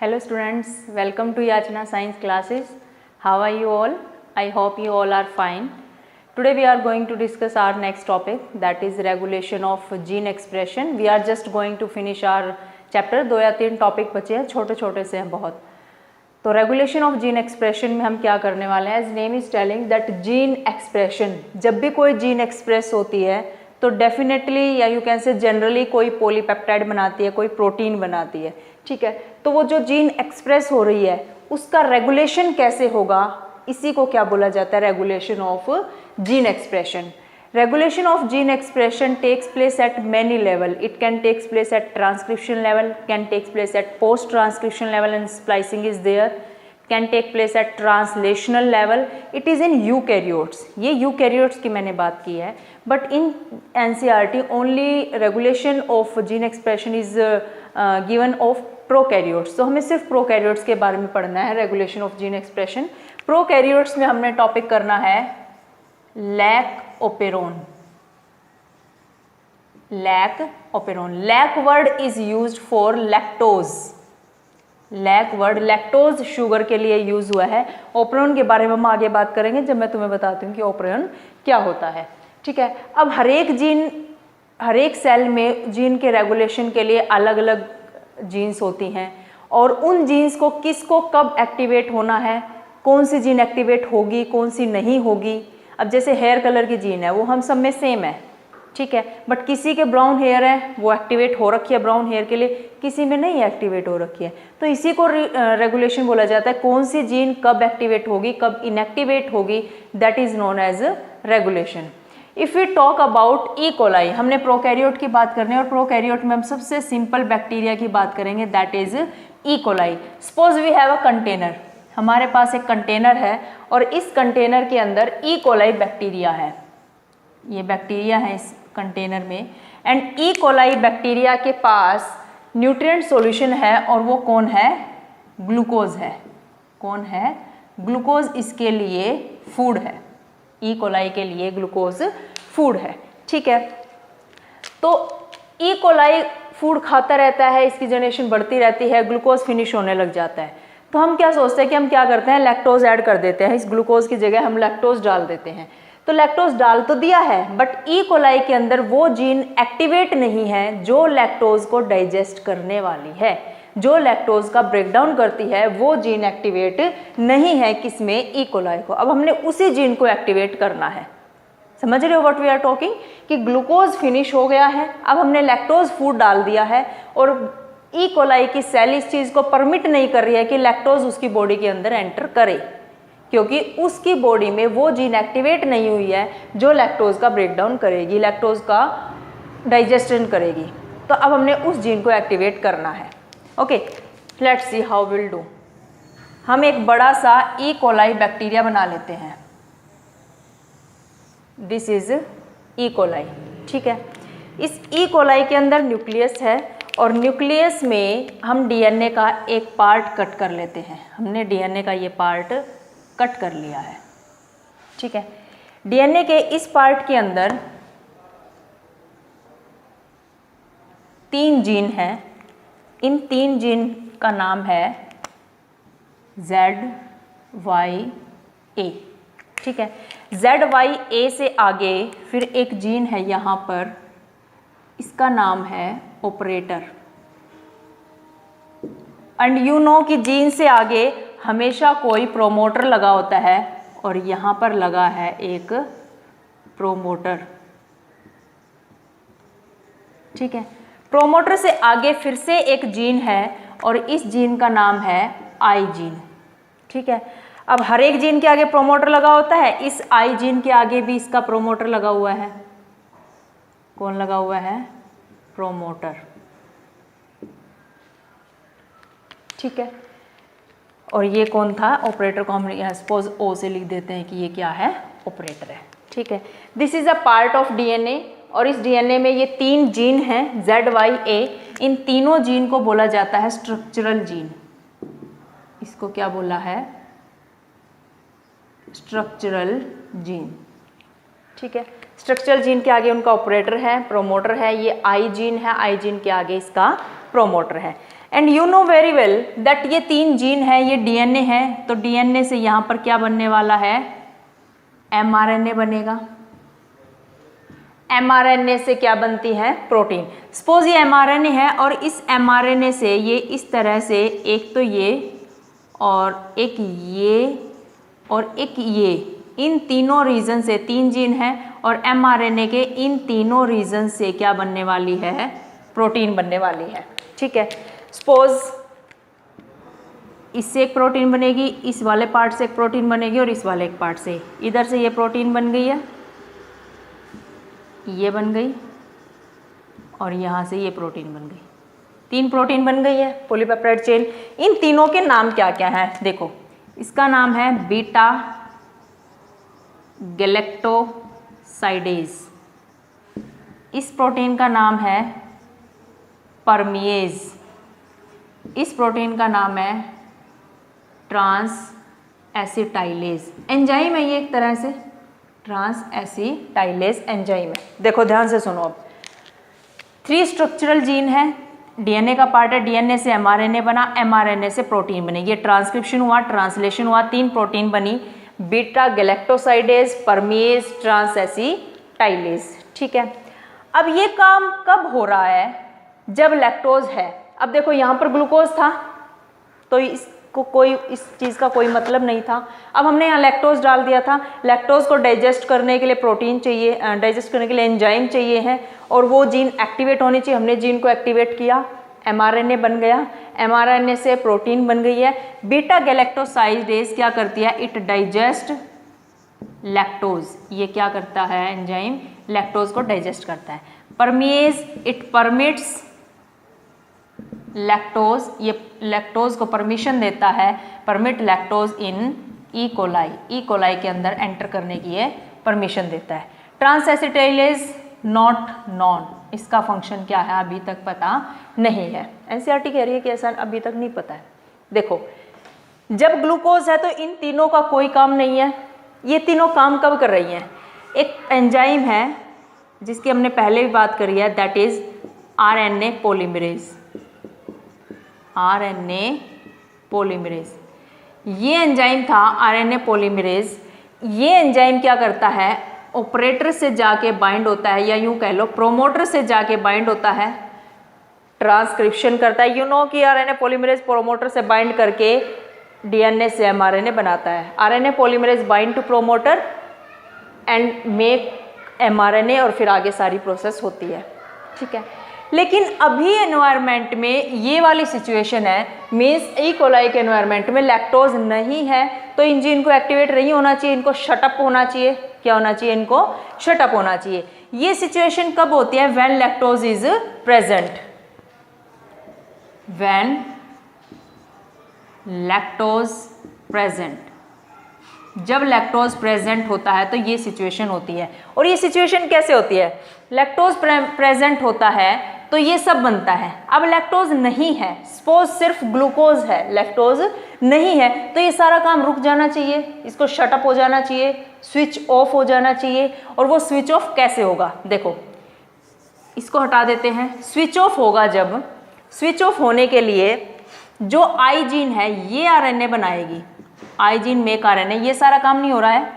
Hello students, welcome to Yachna Science classes. How are you all? I hope you all are fine. Today we are going to discuss our next topic, that is regulation of gene expression. We are just going to finish our chapter. 2 या 3 topic बचे हैं, छोटे छोटे से हैं बहुत. तो regulation of gene expression में हम क्या करने वाले हैं, as name is telling that gene expression, जब भी कोई जीन एक्सप्रेस होती है तो डेफिनेटली या यू कैन से जनरली कोई पॉलीपेप्टाइड बनाती है, कोई प्रोटीन बनाती है. ठीक है, तो वो जो जीन एक्सप्रेस हो रही है उसका रेगुलेशन कैसे होगा, इसी को क्या बोला जाता है, regulation of gene expression. Regulation of gene expression takes place at many level. It can takes place at transcription level, can takes place at post transcription level and splicing is there, can take place at translational level. It is in eukaryotes. ये eukaryotes की मैंने बात की है, but in NCERT only regulation of gene expression is given of prokaryotes. तो हमें सिर्फ prokaryotes के बारे में पढ़ना है, regulation of gene expression. Prokaryotes में हमने टॉपिक करना है lac operon. Lac operon, lac word is used for lactose. Lac word lactose sugar के लिए यूज हुआ है. ओपेरोन के बारे में हम आगे बात करेंगे जब मैं तुम्हें बताती हूँ कि ओपेरोन क्या होता है. ठीक है, अब हर एक सेल में जीन के रेगुलेशन के लिए अलग अलग जीन्स होती हैं और उन जीन्स को किसको कब एक्टिवेट होना है, कौन सी जीन एक्टिवेट होगी कौन सी नहीं होगी. अब जैसे हेयर कलर की जीन है वो हम सब में सेम है, ठीक है, बट किसी के ब्राउन हेयर है वो एक्टिवेट हो रखी है ब्राउन हेयर के लिए, किसी में नहीं एक्टिवेट हो रखी है. तो इसी को रेगुलेशन बोला जाता है. कौन सी जीन कब एक्टिवेट होगी कब इनएक्टिवेट होगी, that is known as regulation. If we talk about E coli, हमने प्रोकैरियोट की बात करनी है और प्रोकैरियोट में हम सबसे सिंपल बैक्टीरिया की बात करेंगे, that is E coli. Suppose we have a container, हमारे पास एक कंटेनर है और इस कंटेनर के अंदर ई कोलाई बैक्टीरिया है. ये बैक्टीरिया है इस कंटेनर में एंड ई कोलाई बैक्टीरिया के पास न्यूट्रिएंट सॉल्यूशन है और वो कौन है, ग्लूकोज है. कौन है, ग्लूकोज इसके लिए फूड है. ई कोलाई के लिए ग्लूकोज फूड है. ठीक है, तो ई कोलाई फूड खाता रहता है, इसकी जनरेशन बढ़ती रहती है, ग्लूकोज फिनिश होने लग जाता है. तो हम क्या सोचते हैं कि हम क्या करते हैं, लैक्टोज ऐड कर देते हैं. इस ग्लूकोज की जगह हम लैक्टोज डाल देते हैं. तो लैक्टोज डाल तो दिया है बट ई कोलाई के अंदर वो जीन एक्टिवेट नहीं है जो लैक्टोज को डाइजेस्ट करने वाली है, जो लैक्टोज का ब्रेकडाउन करती है वो जीन एक्टिवेट नहीं है किसमें, ई कोलाई को. अब हमने उसी जीन को एक्टिवेट करना है. समझ रहे हो व्हाट वी आर टॉकिंग, कि ग्लूकोज फिनिश हो गया है, अब हमने लैक्टोज फूड डाल दिया है और ई कोलाई की सेल इस चीज़ को परमिट नहीं कर रही है कि लैक्टोज उसकी बॉडी के अंदर एंटर करे, क्योंकि उसकी बॉडी में वो जीन एक्टिवेट नहीं हुई है जो लैक्टोज का ब्रेकडाउन करेगी, लैक्टोज का डाइजेशन करेगी. तो अब हमने उस जीन को एक्टिवेट करना है. Okay, let's see how will do. हम एक बड़ा सा ई कोलाई बैक्टीरिया बना लेते हैं. This is E coli. ठीक है, इस ई कोलाई के अंदर न्यूक्लियस है और न्यूक्लियस में हम डीएनए का एक पार्ट कट कर लेते हैं. हमने डीएनए का ये पार्ट कट कर लिया है. ठीक है, डीएनए के इस पार्ट के अंदर 3 जीन हैं. इन 3 जीन का नाम है ZYA. ठीक है, ZYA से आगे फिर एक जीन है यहाँ पर, इसका नाम है ऑपरेटर. एंड यू नो कि जीन से आगे हमेशा कोई प्रोमोटर लगा होता है और यहाँ पर लगा है एक प्रोमोटर. ठीक है, प्रोमोटर से आगे फिर से एक जीन है और इस जीन का नाम है आई जीन. ठीक है, अब हर एक जीन के आगे प्रोमोटर लगा होता है, इस आई जीन के आगे भी इसका प्रोमोटर लगा हुआ है. कौन लगा हुआ है, प्रोमोटर. ठीक है, और ये कौन था, ऑपरेटर को हम सपोज ओ से लिख देते हैं कि ये क्या है, ऑपरेटर है. ठीक है, this is a part of DNA और इस डीएनए में ये 3 जीन हैं ZYA. इन तीनों जीन को बोला जाता है स्ट्रक्चरल जीन. इसको क्या बोला है, स्ट्रक्चरल जीन. ठीक है, स्ट्रक्चरल जीन के आगे उनका ऑपरेटर है, प्रोमोटर है, ये आई जीन है, आई जीन के आगे इसका प्रोमोटर है. And you know very well that ये 3 जीन है, ये डीएनए है, तो डीएनए से यहाँ पर क्या बनने वाला है, एमआरएनए बनेगा। एमआरएनए से क्या बनती है, प्रोटीन। सपोज ये एमआरएनए है और इस एमआरएनए से ये इस तरह से एक तो ये और एक ये और एक ये, इन तीनों रीजन से 3 जीन है और एमआरएनए के इन तीनों रीजन से क्या बनने वाली है, प्रोटीन बनने वाली है। ठीक है, सपोज इससे एक प्रोटीन बनेगी, इस वाले पार्ट से एक प्रोटीन बनेगी और इस वाले एक पार्ट से, इधर से ये प्रोटीन बन गई है, ये बन गई और यहाँ से ये प्रोटीन बन गई, 3 प्रोटीन बन गई है, पॉलीपेप्टाइड चेन। इन तीनों के नाम क्या क्या हैं, देखो इसका नाम है बीटा गैलेक्टोसाइडेज, इस प्रोटीन का नाम है परमिएज, इस प्रोटीन का नाम है ट्रांस एसिटाइलेज। एंजाइम है ये एक तरह से, ट्रांस एसिटाइलेज एंजाइम है। देखो ध्यान से सुनो, अब 3 स्ट्रक्चरल जीन है, डीएनए का पार्ट है, डीएनए से एमआरएनए बना, एमआरएनए से प्रोटीन बनी, ये ट्रांसक्रिप्शन हुआ, ट्रांसलेशन हुआ, 3 प्रोटीन बनी, beta galactosidase, permease, transacetylase. ठीक है, अब ये काम कब हो रहा है, जब लैक्टोज है। अब देखो यहाँ पर ग्लूकोज था तो इसको कोई, इस चीज़ का कोई मतलब नहीं था, अब हमने यहाँ लैक्टोज डाल दिया था, लैक्टोज को डाइजेस्ट करने के लिए प्रोटीन चाहिए, डाइजेस्ट करने के लिए एंजाइम चाहिए है और वो जीन एक्टिवेट होनी चाहिए, हमने जीन को एक्टिवेट किया, एमआरएनए बन गया, एमआरएनए से प्रोटीन बन गई है। बीटा गैलेक्टोसाइडेज क्या करती है, इट डाइजेस्ट लैक्टोज, ये क्या करता है एंजाइम, लैक्टोज को डाइजेस्ट करता है। परमिएज, इट परमिट्स लैक्टोज, ये लैक्टोज को परमिशन देता है, परमिट लैक्टोज इन ई कोलाई के अंदर एंटर करने की ये परमिशन देता है। ट्रांस एसिटाइलेज नॉट नॉन, इसका फंक्शन क्या है अभी तक पता नहीं है, एनसीईआरटी कह रही है कि ऐसा अभी तक नहीं पता है। देखो जब ग्लूकोज है तो इन तीनों का कोई काम नहीं है, ये तीनों काम कब कर रही हैं, एक एंजाइम है जिसकी हमने पहले भी बात करी है, that is RNA polymerase, RNA polymerase, ये एंजाइम था आरएनए पॉलीमरेज। ये एंजाइम क्या करता है, ऑपरेटर से जाके बाइंड होता है, या यूं कह लो प्रोमोटर से जाके बाइंड होता है, ट्रांसक्रिप्शन करता है। यू नो कि आरएनए पॉलीमरेज प्रोमोटर से बाइंड करके डीएनए से एमआरएनए बनाता है। RNA polymerase bind to promoter and make mRNA और फिर आगे सारी प्रोसेस होती है। ठीक है, लेकिन अभी एनवायरनमेंट में ये वाली सिचुएशन है, मीन्स ई कोलाई के एनवायरनमेंट में लैक्टोज नहीं है, तो इन जीन को एक्टिवेट नहीं होना चाहिए, इनको शटअप होना चाहिए। क्या होना चाहिए, इनको शटअप होना चाहिए। ये सिचुएशन कब होती है, when lactose is present, when lactose present, जब लैक्टोज प्रेजेंट होता है तो ये सिचुएशन होती है। और ये सिचुएशन कैसे होती है, लैक्टोज प्रेजेंट होता है तो ये सब बनता है। अब लैक्टोज नहीं है, सपोज सिर्फ ग्लूकोज है, लैक्टोज नहीं है, तो ये सारा काम रुक जाना चाहिए, इसको शटअप हो जाना चाहिए, स्विच ऑफ हो जाना चाहिए। और वो स्विच ऑफ कैसे होगा, देखो इसको हटा देते हैं। स्विच ऑफ होगा जब, स्विच ऑफ होने के लिए जो आई जीन है ये आरएनए बनाएगी, आई जीन मेक आरएनए, ये सारा काम नहीं हो रहा है,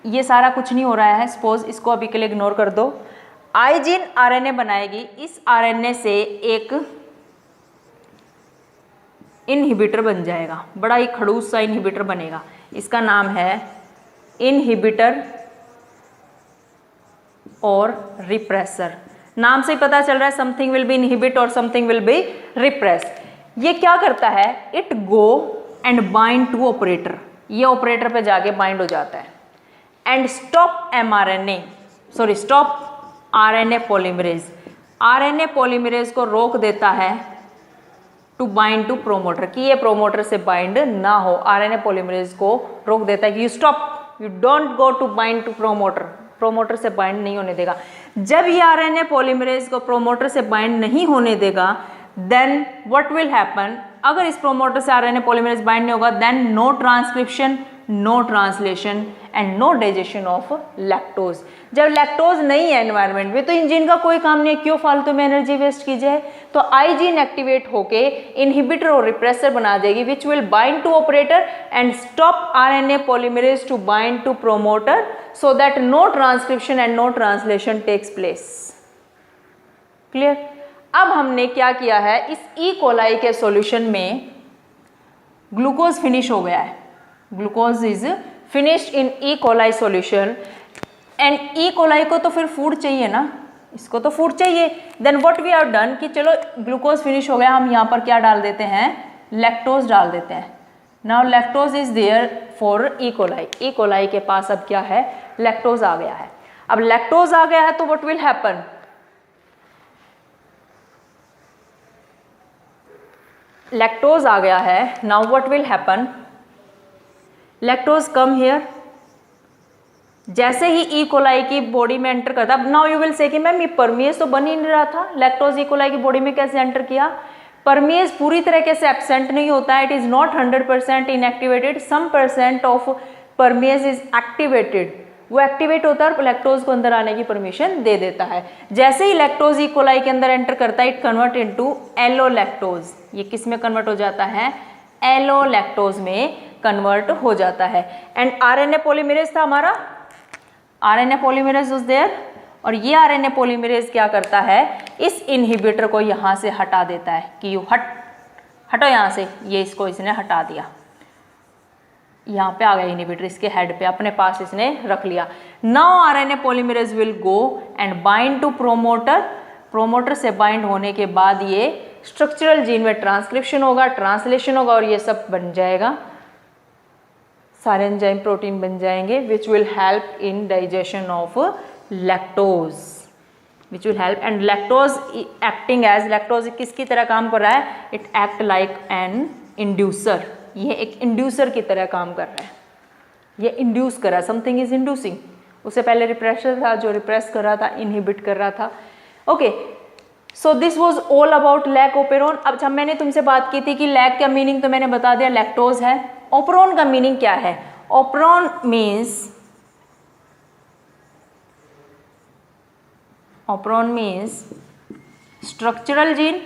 ये सारा कुछ नहीं हो रहा है, सपोज इसको अभी के लिए इग्नोर कर दो। आई जीन आरएनए बनाएगी, इस आरएनए से एक इनहिबिटर बन जाएगा, बड़ा ही खड़ूस सा इनहिबिटर बनेगा, इसका नाम है इनहिबिटर और रिप्रेसर। नाम से ही पता चल रहा है समथिंग विल बी इनहिबिट और समथिंग विल बी रिप्रेस। ये क्या करता है, it go and bind to operator, ये ऑपरेटर पे जाके बाइंड हो जाता है and stop mRNA, sorry stop RNA polymerase, RNA polymerase को रोक देता है टू बाइंड टू प्रोमोटर, कि ये प्रोमोटर से बाइंड ना हो, आरएनए पॉलीमरेज को रोक देता है कि you stop, you don't go to bind to promoter, promoter से बाइंड नहीं होने देगा। जब ये आरएनए पॉलीमरेज को प्रोमोटर से बाइंड नहीं होने देगा, देन व्हाट विल हैपन, अगर इस प्रोमोटर से आरएनए पॉलीमरेज बाइंड नहीं होगा, then no transcription, no translation and no digestion of lactose. जब लैक्टोज नहीं है एनवायरनमेंट में तो इंजीन का कोई काम नहीं है, क्यों फालतू में एनर्जी वेस्ट की जाए। तो आई जीन एक्टिवेट होके इनहिबिटर और रिप्रेसर बना देगी which will bind to operator and stop RNA polymerase to bind to promoter so that no transcription and no translation takes place. Clear. अब हमने क्या किया है, इस ई कोलाई के सॉल्यूशन में ग्लूकोज फिनिश हो गया है, glucose is finished in E coli solution and E coli को तो फिर फूड चाहिए ना, इसको तो फूड चाहिए। Then what we have done कि चलो ग्लूकोज फिनिश हो गया, हम यहाँ पर क्या डाल देते हैं, लैक्टोज डाल देते हैं। Now lactose is there for E coli, E coli के पास अब क्या है, लैक्टोज आ गया है। अब लैक्टोज आ गया है तो व्हाट विल हैपन, लैक्टोज आ गया है, now what will happen, lactose come here, जैसे ही ई कोलाई की बॉडी में एंटर करता, अब नाउ यू विल से कि मैम ये परमिएज तो बन ही नहीं रहा था, लैक्टोज ई कोलाई की बॉडी में कैसे एंटर किया। परमिएज पूरी तरीके से एब्सेंट नहीं होता है, it is not 100% inactivated, some percent of permease is activated, वो एक्टिवेट होता है और लैक्टोज को अंदर आने की परमिशन दे देता है। जैसे ही लैक्टोज ई कोलाई के अंदर एंटर करता है, इट कन्वर्ट इनटू एलोलैक्टोज, ये किस में कन्वर्ट हो जाता है, एलोलैक्टोज में कन्वर्ट हो जाता है। एंड आरएनए पॉलीमरेज था हमारा, आरएनए पॉलीमरेज वाज देयर, और ये आरएनए पॉलीमरेज क्या करता है, इस इनहिबिटर को यहाँ से हटा देता है कि यू हटो यहाँ से, ये इसको इसने हटा दिया, यहाँ पे आ गया इनहिबिटर, इसके हेड पे अपने पास इसने रख लिया। Now RNA polymerase will go and bind to promoter, promoter से बाइंड होने के बाद ये स्ट्रक्चरल जीन में ट्रांसक्रिप्शन होगा, ट्रांसलेशन होगा और ये सब बन जाएगा, सारे एंजाइम प्रोटीन बन जाएंगे which will help in digestion of lactose, which will help. And lactose acting as, lactose किसकी तरह काम कर रहा है, it act like an inducer, ये एक इंड्यूसर की तरह काम कर रहा है, ये इंड्यूस कर रहा है, समथिंग इज इंड्यूसिंग। उससे पहले रिप्रेसर था जो रिप्रेस कर रहा था, इनहिबिट कर रहा था। Okay, so this was all about lac operon. अब जब मैंने तुमसे बात की थी कि लैक का मीनिंग तो मैंने बता दिया, लैक्टोज है। ओपेरोन का मीनिंग क्या है, operon means structural gene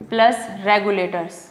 plus regulators,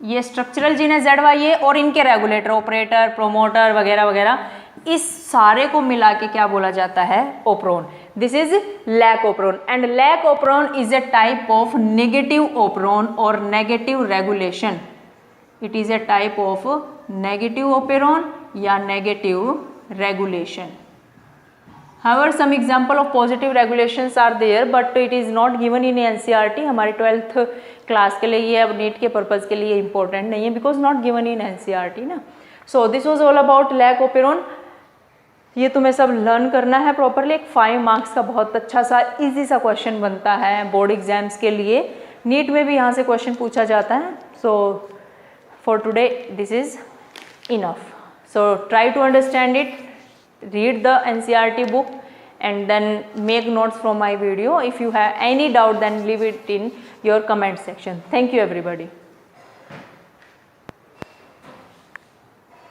ये स्ट्रक्चरल जीन है ZYA और इनके रेगुलेटर ऑपरेटर प्रोमोटर वगैरह वगैरह, इस सारे को मिला के क्या बोला जाता है, operon. This is lac operon and lac operon is a type of negative operon और negative regulation, it is a type of negative operon या negative regulation. However, some example of positive regulations are there, but it is not given in NCERT. हमारे 12th class के लिए ये अब NEET के purpose के लिए इम्पोर्टेंट नहीं है, because not given in NCERT ना। So this was all about lac operon. ये तुम्हें सब लर्न करना है प्रॉपरली। एक 5 मार्क्स का बहुत अच्छा सा इजी सा क्वेश्चन बनता है बोर्ड एग्जाम्स के लिए, नीट में भी यहाँ से क्वेश्चन पूछा जाता है। So for today this is enough, so try to understand it, read the NCERT book and then make notes from my video. If you have any doubt then leave it in your comment section. Thank you everybody.